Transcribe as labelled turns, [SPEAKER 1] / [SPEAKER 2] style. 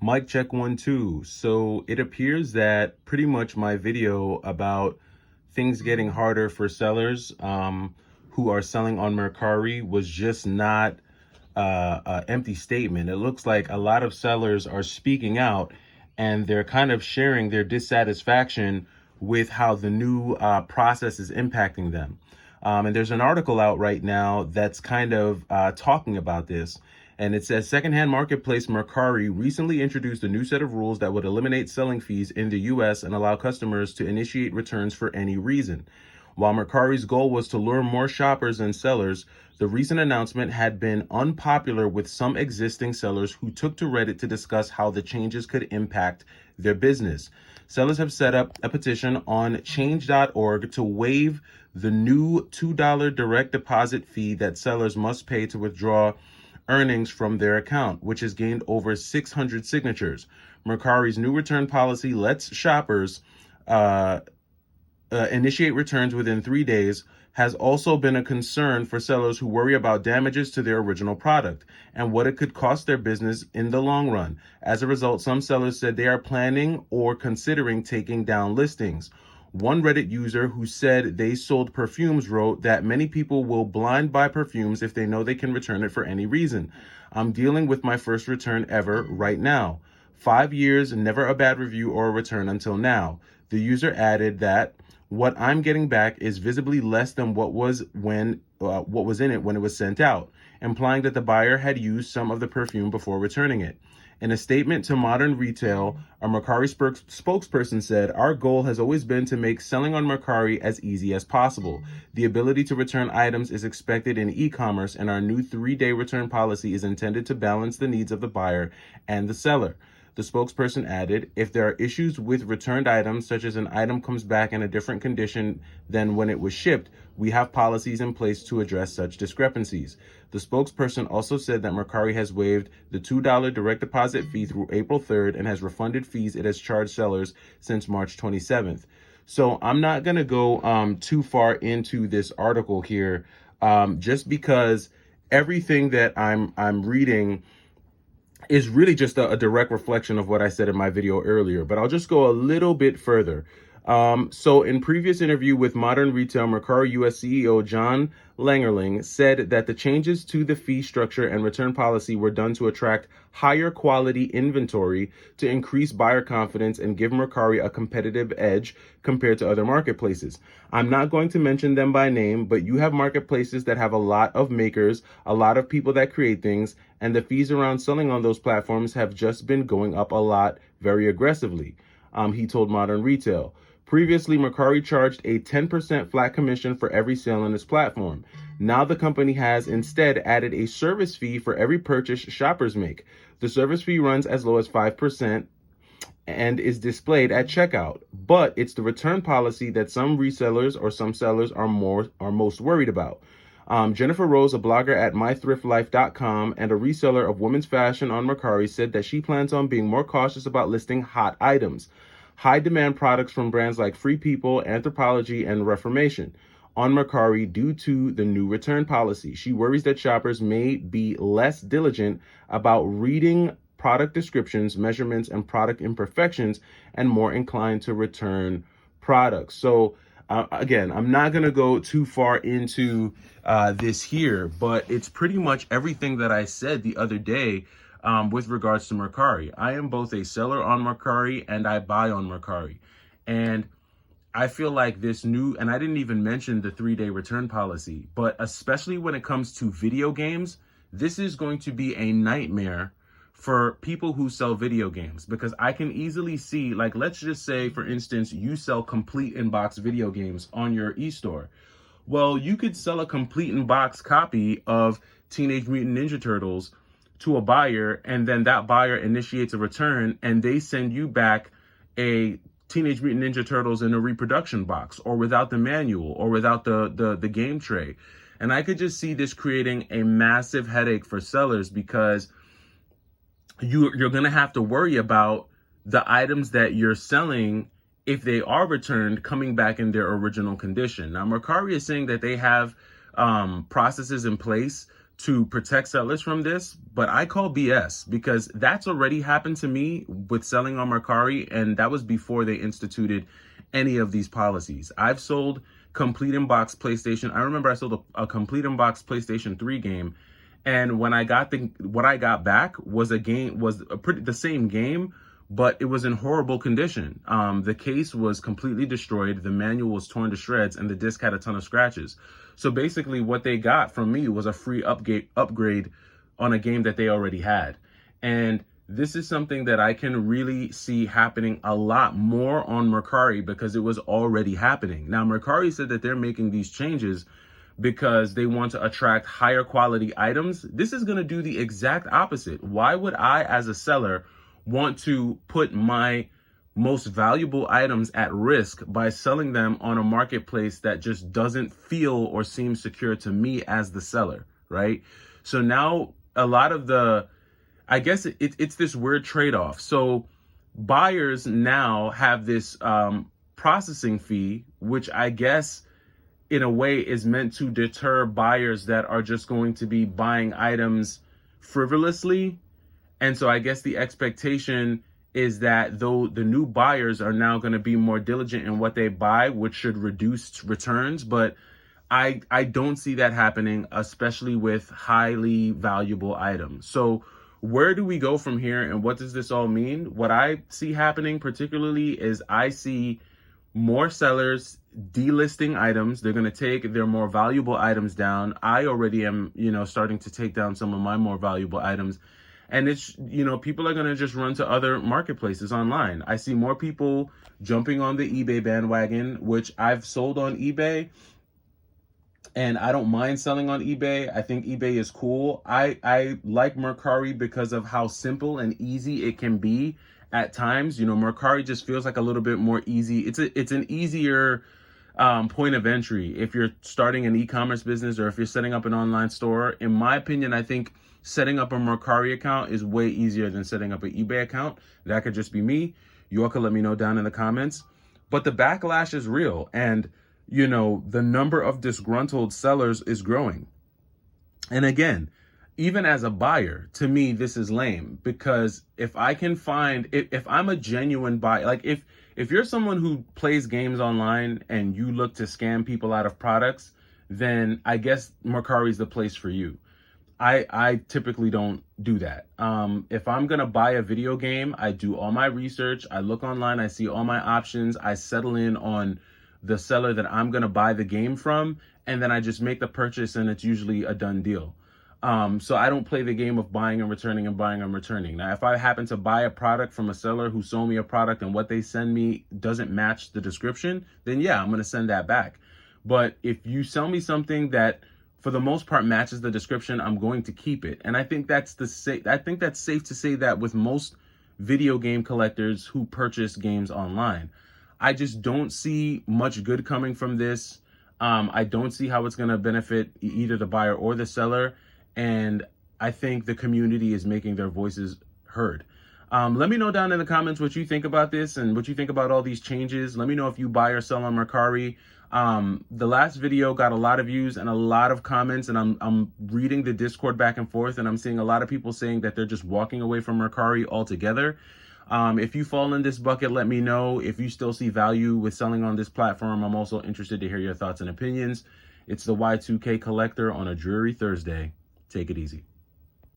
[SPEAKER 1] Mic check 1 2. So it appears that pretty much my video about things getting harder for sellers who are selling on Mercari was just not an empty statement. It looks like a lot of sellers are speaking out and they're kind of sharing their dissatisfaction with how the new process is impacting them. And there's an article out right now that's kind of talking about this. And it says secondhand marketplace Mercari recently introduced a new set of rules that would eliminate selling fees in the US and allow customers to initiate returns for any reason. While Mercari's goal was to lure more shoppers and sellers, the recent announcement had been unpopular with some existing sellers who took to Reddit to discuss how the changes could impact their business. Sellers have set up a petition on change.org to waive the new $2 direct deposit fee that sellers must pay to withdraw earnings from their account, which has gained over 600 signatures. Mercari's new return policy lets shoppers initiate returns within 3 days, has also been a concern for sellers who worry about damages to their original product and what it could cost their business in the long run. As a result, some sellers said they are planning or considering taking down listings. One Reddit user who said they sold perfumes wrote that many people will blind buy perfumes if they know they can return it for any reason. I'm dealing with my first return ever right now. 5 years, never a bad review or a return until now. The user added that what I'm getting back is visibly less than what was in it when it was sent out, implying that the buyer had used some of the perfume before returning it. In a statement to Modern Retail, a Mercari spokesperson said, "Our goal has always been to make selling on Mercari as easy as possible. The ability to return items is expected in e-commerce, and our new 3-day return policy is intended to balance the needs of the buyer and the seller." The spokesperson added, "If there are issues with returned items, such as an item comes back in a different condition than when it was shipped, we have policies in place to address such discrepancies." The spokesperson also said that Mercari has waived the $2 direct deposit fee through April 3rd and has refunded fees it has charged sellers since March 27th. So I'm not going to go too far into this article here, just because everything that I'm reading is really just a direct reflection of what I said in my video earlier, but I'll just go a little bit further. So in previous interview with Modern Retail, Mercari US CEO John Langerling said that the changes to the fee structure and return policy were done to attract higher quality inventory to increase buyer confidence and give Mercari a competitive edge compared to other marketplaces. I'm not going to mention them by name, but you have marketplaces that have a lot of makers, a lot of people that create things, and the fees around selling on those platforms have just been going up a lot very aggressively, he told Modern Retail. Previously, Mercari charged a 10% flat commission for every sale on its platform. Now the company has instead added a service fee for every purchase shoppers make. The service fee runs as low as 5% and is displayed at checkout, but it's the return policy that some resellers or some sellers are most worried about. Jennifer Rose, a blogger at mythriftlife.com and a reseller of women's fashion on Mercari, said that she plans on being more cautious about listing hot items, high demand products from brands like Free People, Anthropologie, and Reformation on Mercari due to the new return policy. She worries that shoppers may be less diligent about reading product descriptions, measurements, and product imperfections, and more inclined to return products. So again, I'm not going to go too far into this here, but it's pretty much everything that I said the other day with regards to Mercari. I am both a seller on Mercari and I buy on Mercari. And I feel like this new, and I didn't even mention the 3-day return policy, but especially when it comes to video games, this is going to be a nightmare for people who sell video games, because I can easily see, like, let's just say, for instance, you sell complete in-box video games on your e-store. Well, you could sell a complete in-box copy of Teenage Mutant Ninja Turtles to a buyer, and then that buyer initiates a return and they send you back a Teenage Mutant Ninja Turtles in a reproduction box, or without the manual, or without the game tray. And I could just see this creating a massive headache for sellers, because you're going to have to worry about the items that you're selling, if they are returned, coming back in their original condition. Now, Mercari is saying that they have processes in place to protect sellers from this, but I call BS because that's already happened to me with selling on Mercari, and that was before they instituted any of these policies. I've sold complete in box PlayStation. I remember I sold a complete in box PlayStation 3 game, and when I got what I got back was the same game, but it was in horrible condition. The case was completely destroyed, the manual was torn to shreds, and the disc had a ton of scratches. So basically what they got from me was a free upgrade on a game that they already had. And this is something that I can really see happening a lot more on Mercari because it was already happening. Now, Mercari said that they're making these changes because they want to attract higher quality items. This is going to do the exact opposite. Why would I, as a seller, want to put my most valuable items at risk by selling them on a marketplace that just doesn't feel or seem secure to me as the seller, right? So now a lot of I guess it's this weird trade-off. So buyers now have this processing fee, which I guess in a way is meant to deter buyers that are just going to be buying items frivolously. And so I guess the expectation is that though the new buyers are now going to be more diligent in what they buy, which should reduce returns. But I don't see that happening, especially with highly valuable items. So where do we go from here, and what does this all mean? What I see happening particularly is I see more sellers delisting items. They're going to take their more valuable items down. I already am, starting to take down some of my more valuable items. And it's, people are going to just run to other marketplaces online. I see more people jumping on the eBay bandwagon, which I've sold on eBay. And I don't mind selling on eBay. I think eBay is cool. I like Mercari because of how simple and easy it can be at times. Mercari just feels like a little bit more easy. It's an easier point of entry if you're starting an e-commerce business or if you're setting up an online store. In my opinion, I think setting up a Mercari account is way easier than setting up an eBay account. That could just be me. You all can let me know down in the comments. But the backlash is real. And, the number of disgruntled sellers is growing. And again, even as a buyer, to me, this is lame because if I can find, if I'm a genuine buyer, like if you're someone who plays games online and you look to scam people out of products, then I guess Mercari is the place for you. I typically don't do that. If I'm going to buy a video game, I do all my research. I look online, I see all my options. I settle in on the seller that I'm going to buy the game from, and then I just make the purchase, and it's usually a done deal. So I don't play the game of buying and returning and buying and returning. Now, if I happen to buy a product from a seller who sold me a product and what they send me doesn't match the description, then yeah, I'm going to send that back. But if you sell me something that for the most part matches the description, I'm going to keep it. And I think that's safe to say that with most video game collectors who purchase games online. I just don't see much good coming from this. I don't see how it's going to benefit either the buyer or the seller. And I think the community is making their voices heard. Let me know down in the comments what you think about this and what you think about all these changes. Let me know if you buy or sell on Mercari. The last video got a lot of views and a lot of comments, and I'm reading the Discord back and forth, and I'm seeing a lot of people saying that they're just walking away from Mercari altogether. If you fall in this bucket, let me know. If you still see value with selling on this platform, I'm also interested to hear your thoughts and opinions. It's the Y2K Collector on a dreary Thursday. Take it easy.